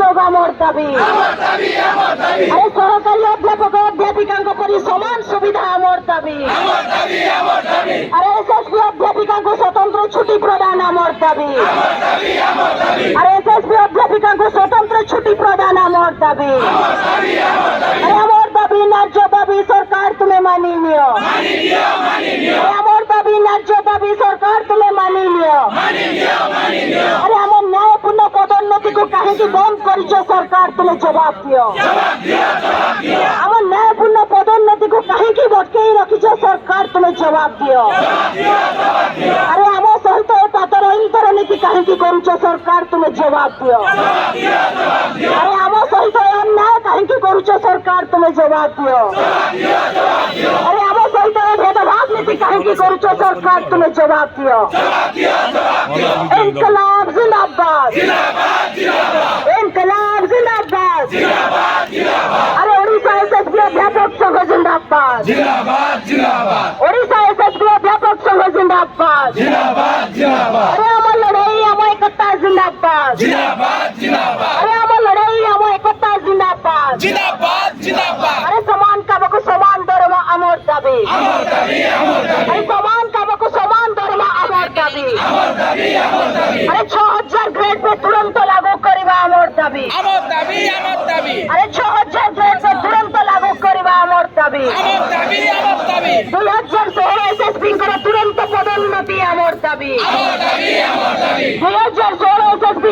নিয়োগ আমার দাবি। আরে সহকারী অধ্যাপক অধ্যাপিকাঙ্ক পরি সমান সুবিধা আমার দাবি। আরে এসএসপি অধ্যাপিকাঙ্ক স্বতন্ত্র ছুটি প্রদান আমার দাবি। আরে এসএসপি অধ্যাপিকাঙ্ক স্বতন্ত্র ছুটি প্রদান আমার দাবি। আরে আমার দাবি ন্যায্য দাবি সরকার তুমি মানি নিও। আমার দাবি ন্যায্য দাবি সরকার তুমি মানি নিও। আরে আমার ন্যায়পূর্ণ পদোন্নতিকে কাহিকি বন্ধ করিছ সরকার তুমি জবাব দিও। আমার ন্যায়পূর্ণ পদোন্নতিকে কাহিকি বটকেই রখিছ সরকার তুমি জবাব দিও। আরে আমার সহিত তাদের অন্তরনীতি কাহিকি করুছ সরকার তুমি জবাব দিও। আরে আমার সহিত অন্যায় কাহিকি করুছ সরকার তুমি জবাব দিও। আরে আমার সহিত ভেদভাব নীতি কাহিকি করুছ সরকার তুমি জবাব দিও। ইনকলাব জিন্দাবাদ, ইনকলাব জিন্দাবাদ। আরে ওড়িশা এসএসপি অধ্যাপক সংঘ জিন্দাবাদ, ওড়িশা এসএসপি অধ্যাপক সংঘ জিন্দাবাদ। আরে আমার লড়াই আমার একতা জিন্দাবাদ, আরে আমার লড়াই আমার একতা জিন্দাবাদ। আরে সমান কামকে সমান দরমা আমার দাবি। আরে সমান কামকে সমান দরমা আমার দাবি। আরে 6000 গ্রেড पे तुरंत लागू करिबा আমার দাবি। আরে 6000 গ্রেড पे तुरंत लागू करिबा আমার দাবি। 2016 এসএসপি করে তুরন্ত পদোন্নতি আমার দাবি। 2016 এসএসপি